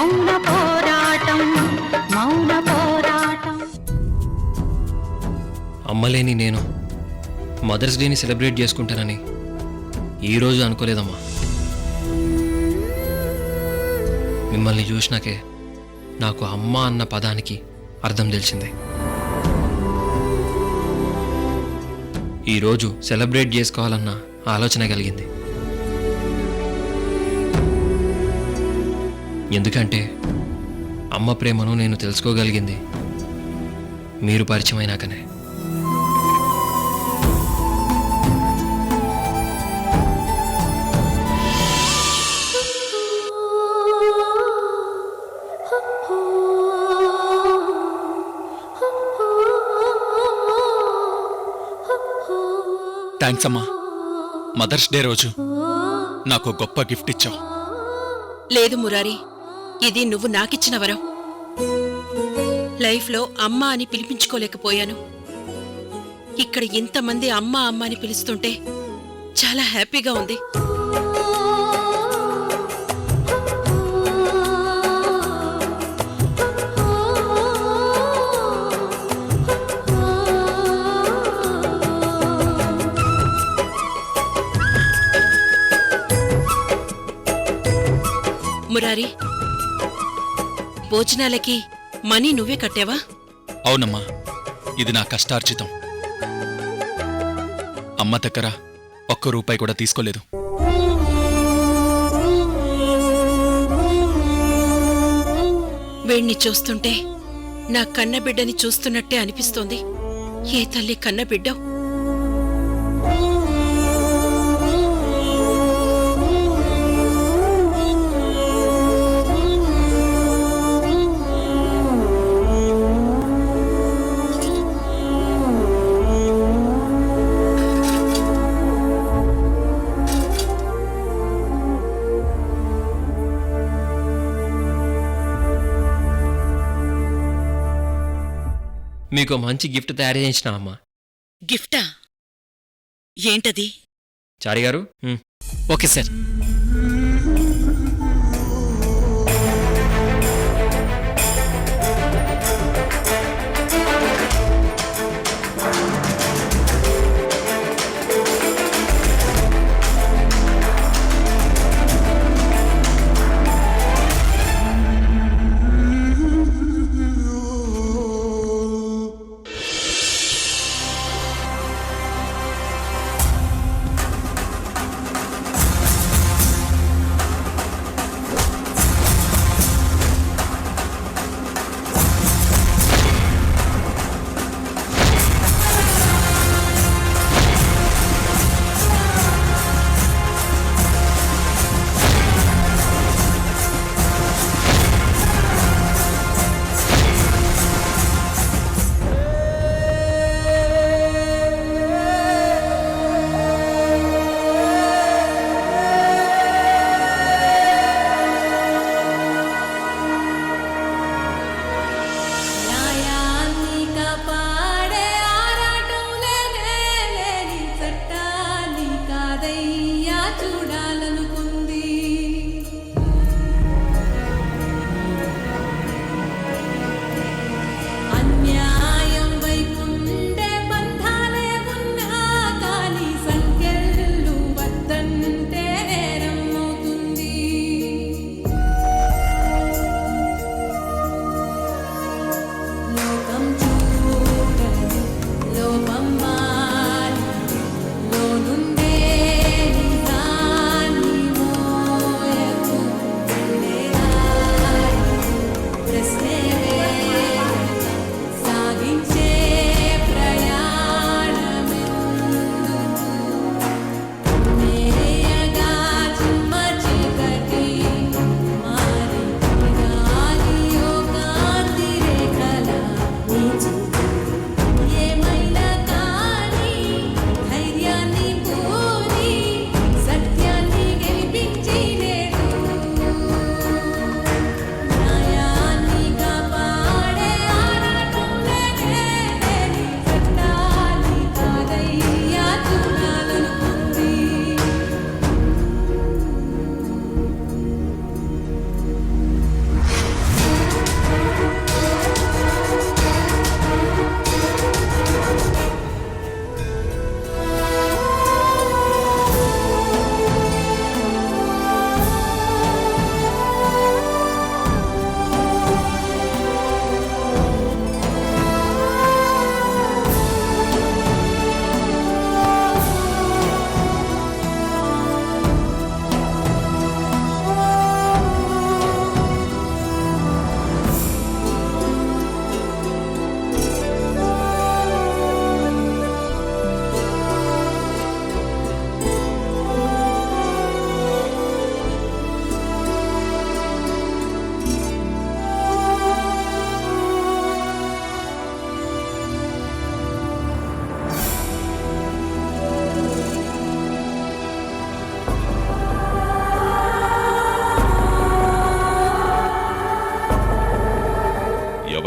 మౌన పోరాటం మౌన పోరాటం. అమ్మలేని నేను మదర్స్ డేని సెలబ్రేట్ చేసుకుంటానని ఈరోజు అనుకోలేదమ్మా. మిమ్మల్ని చూసినాకే నాకు అమ్మ అన్న పదానికి అర్థం తెలిసింది. ఈరోజు సెలబ్రేట్ చేసుకోవాలన్న ఆలోచన కలిగింది. ఎందుకంటే అమ్మ ప్రేమను నేను తెలుసుకోగలిగింది మీరు పరిచయమైనాకనే. థ్యాంక్స్ అమ్మా. మదర్స్ డే రోజు నాకు గొప్ప గిఫ్ట్ ఇచ్చావు. లేదు మురారి, ఇది నువ్వు నాకిచ్చిన వరం. లైఫ్లో అమ్మ అని పిలిపించుకోలేకపోయాను. ఇక్కడ ఇంతమంది అమ్మ అమ్మ అని పిలుస్తుంటే చాలా హ్యాపీగా ఉంది. మురారి, భోజనాలకి మనీ నువ్వే కట్టావా? అవునమ్మా, ఇది నా కష్టార్జితం. అమ్మ దగ్గర ఒక్క రూపాయి కూడా తీసుకోలేదు. వీణ్ణి చూస్తుంటే నా కన్నబిడ్డని చూస్తున్నట్టే అనిపిస్తోంది. ఏ తల్లి కన్నబిడ్డో. మీకు మంచి గిఫ్ట్ తయారు చేయించిన అమ్మా. గిఫ్టా? ఏంటది? చారి గారు. Okay sir.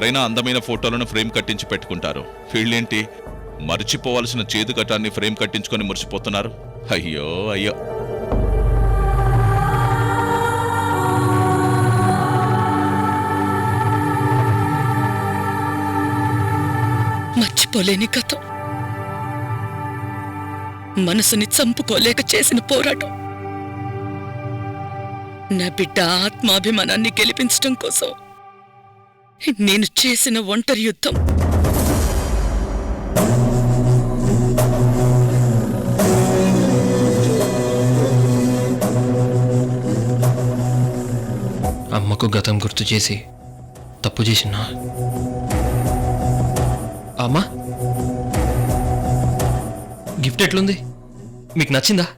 ఎవరైనా అందమైన ఫోటోలను ఫ్రేమ్ కట్టించి పెట్టుకుంటారు. వీళ్ళేంటి మర్చిపోవాల్సిన చేదు ఘటాన్ని ఫ్రేమ్ కట్టించుకొని మురిసిపోతున్నారు. అయ్యో అయ్యో. మర్చిపోలేని గతం, మనసుని చంపుకోలేక చేసిన పోరాటం, నా బిడ్డ ఆత్మాభిమానాన్ని గెలిపించటం కోసం నేను చేసిన ఒంటరి యుద్ధం. అమ్మకు గతం గుర్తు చేసి తప్పు చేసినా అమ్మా, గిఫ్ట్ ఎట్లుంది? మీకు నచ్చిందా?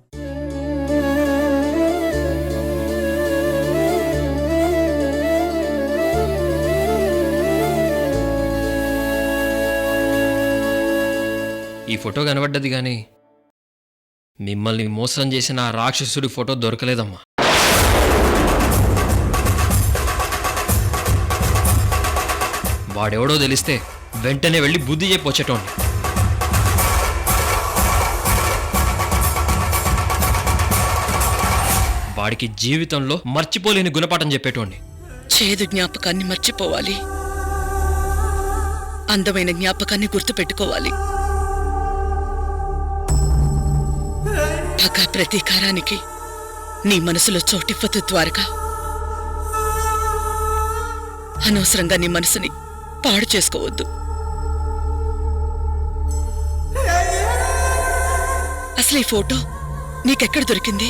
ఈ ఫోటో కనబడ్డది కానీ మిమ్మల్ని మోసం చేసిన ఆ రాక్షసుడి ఫోటో దొరకలేదమ్మా. వాడెవడో తెలిస్తే వెంటనే వెళ్ళి బుద్ధి చెప్పి వచ్చేటోండి. వాడికి జీవితంలో మర్చిపోలేని గుణపాఠం చెప్పేటోండి. చేదు జ్ఞాపకాన్ని మర్చిపోవాలి, అందమైన జ్ఞాపకాన్ని గుర్తుపెట్టుకోవాలి. పగ ప్రతీకారానికి నీ మనసులో చోటివ్వదు ద్వారక. అనవసరంగా నీ మనసుని పాడు చేసుకోవద్దు. అసలు ఈ ఫోటో నీకెక్కడ దొరికింది?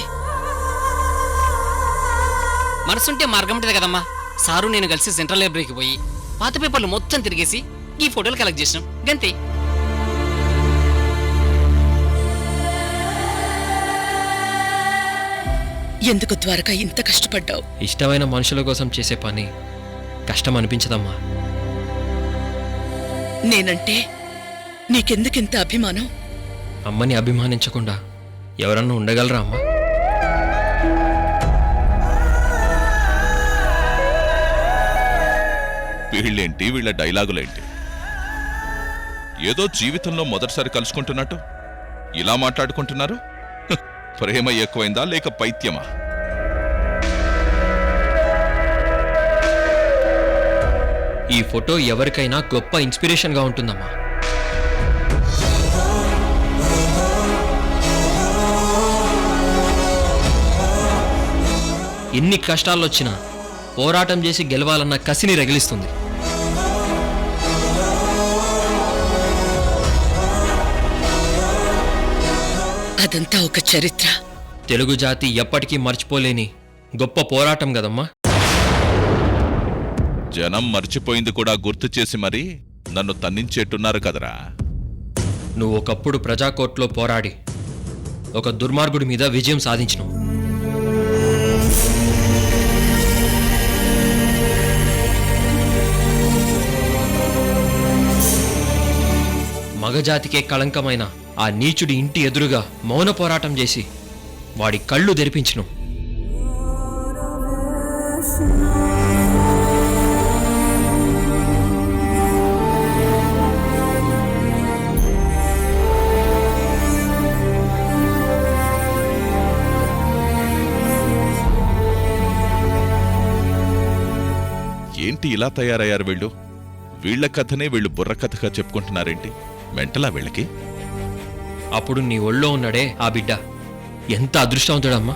మనసుంటే మార్గం ఉంటుంది కదమ్మా. సారు నేను కలిసి సెంట్రల్ లైబ్రరీకి పోయి పాత పేపర్లు మొత్తం తిరిగేసి ఈ ఫోటోలు కలెక్ట్ చేసినాం, గంతే. ఎందుకు ద్వారక ఇంత కష్టపడ్డావు? ఇష్టమైన మనుషుల కోసం చేసే పని కష్టం అనిపించదమ్మా. నేనంటే నీకెందుకింత అభిమానం? అమ్మని అభిమానించకుండా ఎవరన్నా ఉండగలరా అమ్మా? వీళ్ళేంటి, వీళ్ళ డైలాగులేంటి? ఏదో జీవితంలో మొదటిసారి కలుసుకుంటున్నట్టు ఇలా మాట్లాడుకుంటున్నారు. ప్రేమ ఎక్కువైందా లేక పైత్యమా? ఈ ఫోటో ఎవరికైనా గొప్ప ఇన్స్పిరేషన్గా ఉంటుందమ్మా. ఎన్ని కష్టాలొచ్చినా పోరాటం చేసి గెలవాలన్న కసిని రగిలిస్తుంది. అదంతా ఒక చరిత్ర. తెలుగు జాతి ఎప్పటికీ మర్చిపోలేని గొప్ప పోరాటం కదమ్మా. జనం మర్చిపోయింది కూడా గుర్తు చేసి మరీ నన్ను తన్నించేట్టున్నారు కదరా. నువ్వు ఒకప్పుడు ప్రజాకోర్టులో పోరాడి ఒక దుర్మార్గుడి మీద విజయం సాధించినావు. మగజాతికే కళంకమైన ఆ నీచుడి ఇంటి ఎదురుగా మౌన పోరాటం చేసి వాడి కళ్ళు తెరిపించినావు. ఏంటి ఇలా తయారయ్యారు వీళ్ళు? వీళ్ల కథనే వీళ్ళు బుర్ర కథగా చెప్పుకుంటున్నారేంటి? మెంటలా వీళ్ళకి? అప్పుడు నీ ఒళ్ళో ఉన్నాడే ఆ బిడ్డ ఎంత అదృష్టవంతుడమ్మా.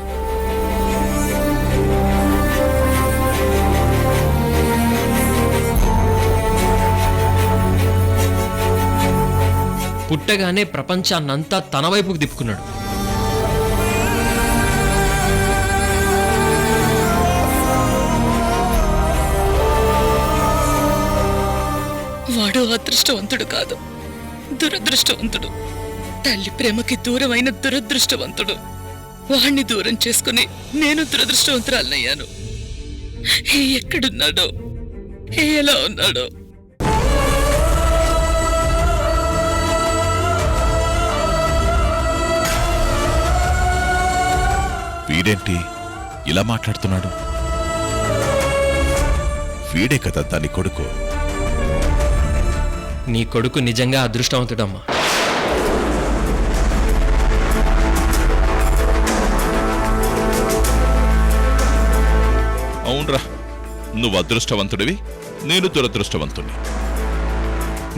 పుట్టగానే ప్రపంచాన్నంతా తన వైపుకు తిప్పుకున్నాడు. వాడు అదృష్టవంతుడు కాదు, దురదృష్టవంతుడు. తల్లి ప్రేమకి దూరమైన దురదృష్టవంతుడు. వాణ్ణి దూరం చేసుకుని నేను దురదృష్టవంతురాలనయ్యాను. ఎక్కడున్నాడో, ఎలా ఉన్నాడో. వీడేంటి ఇలా మాట్లాడుతున్నాడు? వీడే కదా దాని కొడుకు. నీ కొడుకు నిజంగా అదృష్టవంతుడమ్మా. అవునరా, నువ్వు అదృష్టవంతుడివి, నేను దురదృష్టవంతుడిని.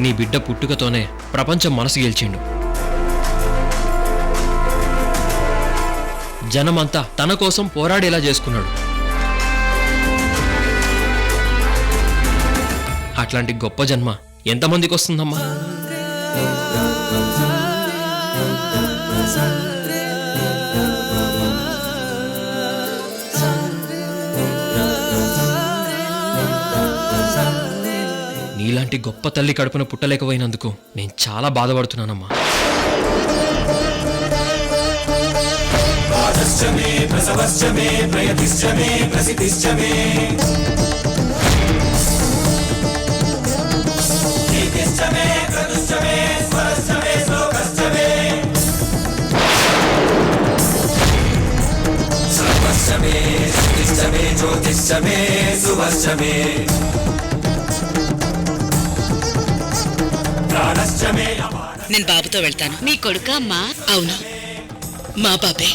నీ బిడ్డ పుట్టుకతోనే ప్రపంచం మనసు గెలిచిండు. జనమంతా తన కోసం పోరాడేలా చేసుకున్నాడు. అట్లాంటి గొప్ప జన్మ ఎంతమందికి వస్తుందమ్మా? నీలాంటి గొప్ప తల్లి కడుపున పుట్టలేకపోయినందుకు నేను చాలా బాధపడుతున్నానమ్మా. నేను బాబుతో వెళ్తాను. నీ కొడుకా అమ్మా? అవును, మా బాబే.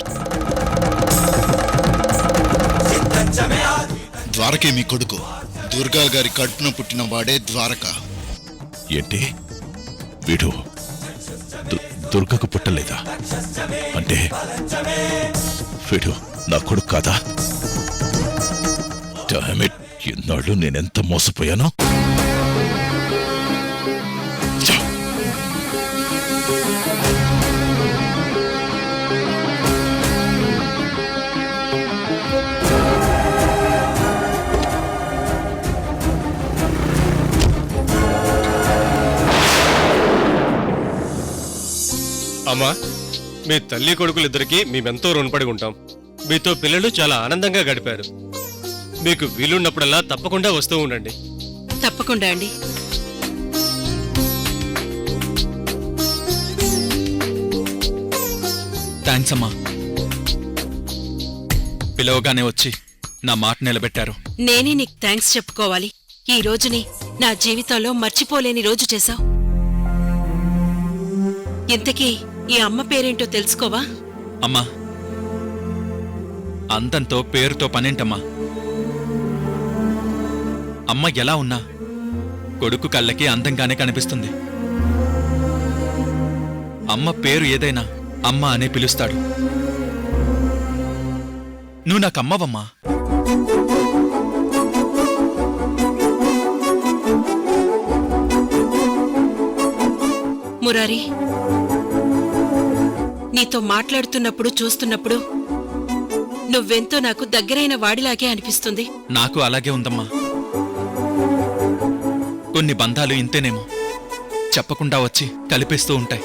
ద్వారకే మీ కొడుకు. దుర్గా గారి కడుపున పుట్టిన వాడే ద్వారక. ఏంటి వీడు దుర్గకు పుట్టలేదా? అంటే వీడు నా కొడుకు కాదా? Damn it, ఇన్నాళ్ళు నేనెంత మోసపోయాను. అమ్మా, మీ తల్లి కొడుకులిద్దరికీ మేమెంతో రుణపడి ఉంటాం. మీతో పిల్లలు చాలా ఆనందంగా గడిపారు. మీకు వీలున్నప్పుడల్లా తప్పకుండా వస్తూ ఉండండి. తప్పకుండా అండి. థ్యాంక్స్ అమ్మా. పిలవగానే వచ్చి నా మాట నిలబెట్టారు. నేనే నీకు థ్యాంక్స్ చెప్పుకోవాలి. ఈ రోజుని నా జీవితంలో మర్చిపోలేని రోజు చేశావు. ఇంతకీ ఈ అమ్మ పేరేంటో తెలుసుకోవా? అమ్మా, అందంతో పేరుతో పనేంటమ్మా? అమ్మ ఎలా ఉన్నా కొడుకు కళ్ళకి అందంగానే కనిపిస్తుంది. అమ్మ పేరు ఏదైనా అమ్మ అనే పిలుస్తాడు. నువ్వు నాకమ్మవమ్మా. మురారి, నీతో మాట్లాడుతున్నప్పుడు చూస్తున్నప్పుడు నువ్వెంతో నాకు దగ్గరైన వాడిలాగే అనిపిస్తుంది. నాకు అలాగే ఉందమ్మా. కొన్ని బంధాలు ఇంతేనేమో, చెప్పకుండా వచ్చి కలిపేస్తూ ఉంటాయి.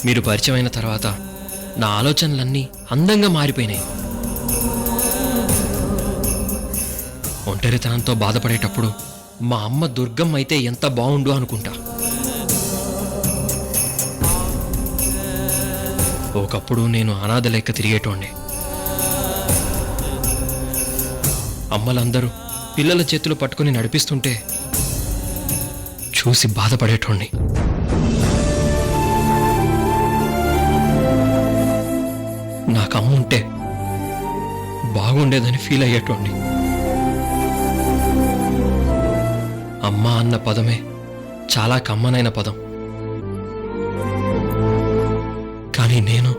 మీరు పరిచయమైన తర్వాత నా ఆలోచనలన్నీ అందంగా మారిపోయినాయి. ఒంటరితనంతో బాధపడేటప్పుడు మా అమ్మ దుర్గమ్మ అయితే ఎంత బాగుండు అనుకుంటా. ఒకప్పుడు నేను అనాథ లెక్క తిరిగేటోండి. అమ్మలందరూ పిల్లల చేతులు పట్టుకుని నడిపిస్తుంటే చూసి బాధపడేటోండి. నాకు అమ్మ ఉంటే బాగుండేదని ఫీల్ అయ్యేటోండి. అమ్మ అన్న పదమే చాలా కమ్మనైన పదం. కానీ నేను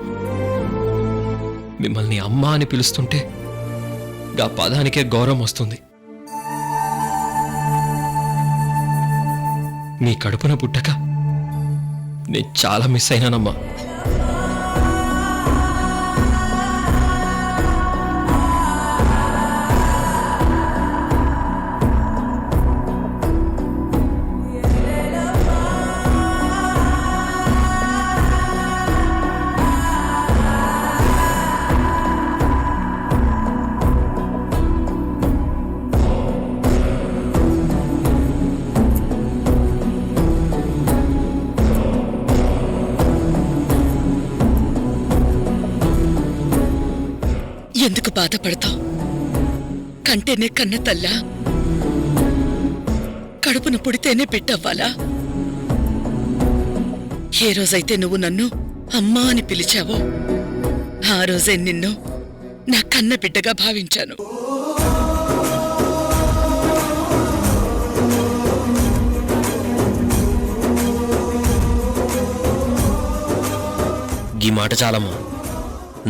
మిమ్మల్ని అమ్మ అని పిలుస్తుంటే గా పదానికే గౌరవం వస్తుంది. మీ కడుపున పుట్టక నేను చాలా మిస్ అయినానమ్మా. బాధపడతావు? కంటేనే కన్న తల్లా, కడుపున పుడితేనే బిడ్డవ్వాలా? ఏ రోజైతే నువ్వు నన్ను అమ్మా అని పిలిచావో ఆ రోజే నిన్ను నా కన్న బిడ్డగా భావించాను. ఈ మాట చాలమ్మా.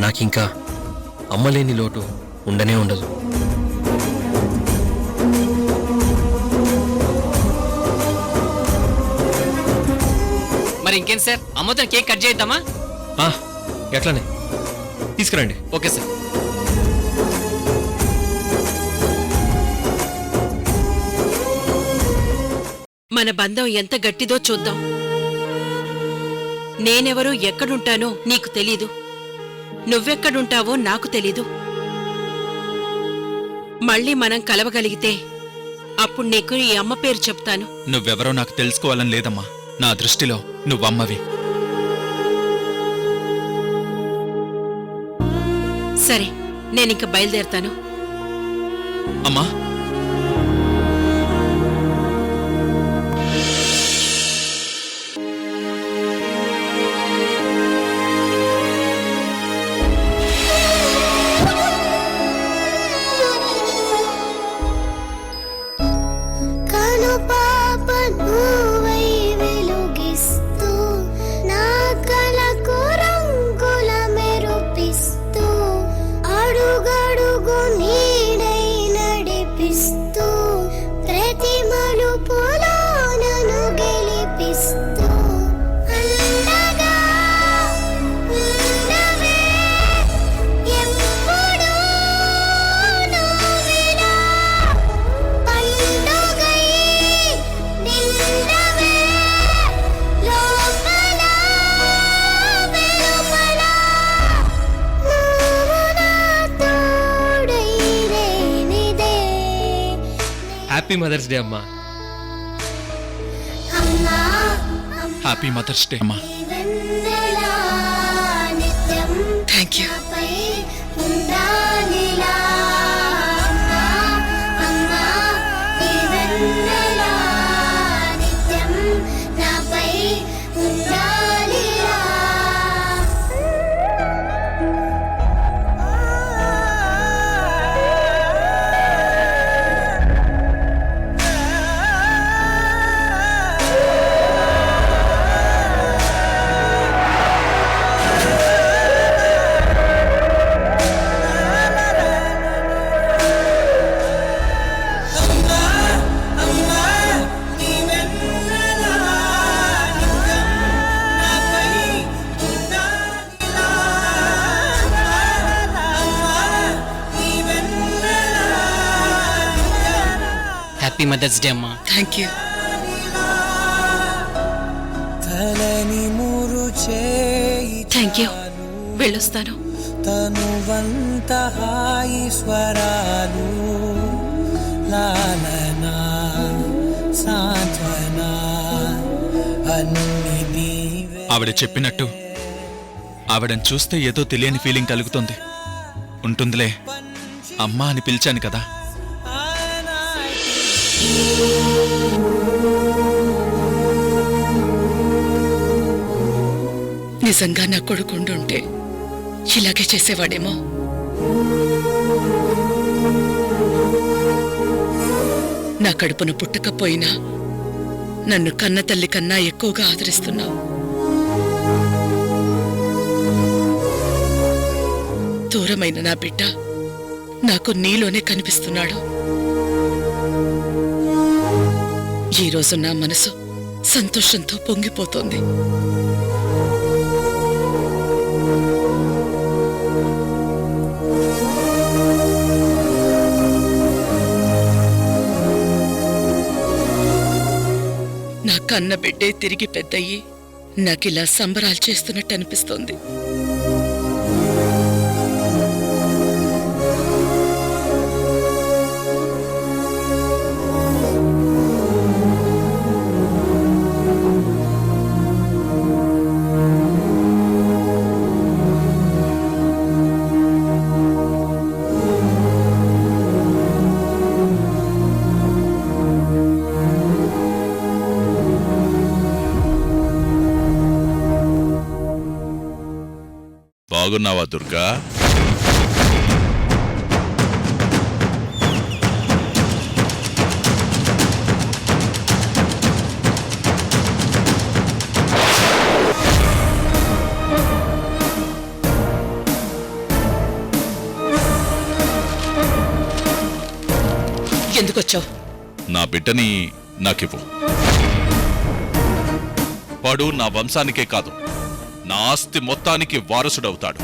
నాకింకా అమ్మలేని లోటు ఉండనే ఉండదు. మరి ఇంకేం సార్, అమ్మతో కేక్ కట్ చేద్దామా? ఆ, ఎట్లానే తీసుకురండి. Okay sir. మన బంధం ఎంత గట్టిదో చూద్దాం. నేనెవరో ఎక్కడుంటానో నీకు తెలీదు, నువ్వెక్కడుంటావో నాకు తెలీదు. మళ్ళీ మనం కలవగలిగితే అప్పుడు నీకు ఈ అమ్మ పేరు చెప్తాను. నువ్వెవరో నాకు తెలుసుకోవాలని లేదమ్మా. నా దృష్టిలో నువ్వమ్మవి. సరే, నేనింక బయలుదేరతాను. అమ్మా, హ్యాపీ మదర్స్ డే అమ్మా. హ్యాపీ మదర్స్ డే అమ్మా. Thank you. Happy mother's day అమ్మా. Thank you. Thank you. వెళ్ళొస్తాను. ఆవిడ చెప్పినట్టు ఆవిడని చూస్తే ఏదో తెలియని ఫీలింగ్ కలుగుతుంది. ఉంటుందిలే, అమ్మా అని పిలిచాను కదా. నిజంగా నా కొడుకుండుంటే ఇలాగే చేసేవాడేమో. నా కడుపున పుట్టకపోయినా నన్ను కన్న తల్లి కన్నా ఎక్కువగా ఆదరిస్తున్నావు. దూరమైన నా బిడ్డ నాకు నీలోనే కనిపిస్తున్నాడు. ఈరోజు నా మనసు సంతోషంతో పొంగిపోతోంది. నా కన్న బిడ్డే తిరిగి పెద్దయ్యి నాకిలా సంబరాలు చేస్తున్నట్టు అనిపిస్తోంది. బాగున్నావా దుర్గా? ఎందుకొచ్చావు? నా బిడ్డని నాకివ్వు. వాడు నా వంశానికే కాదు, నా ఆస్తి మొత్తానికి వారసుడవుతాడు.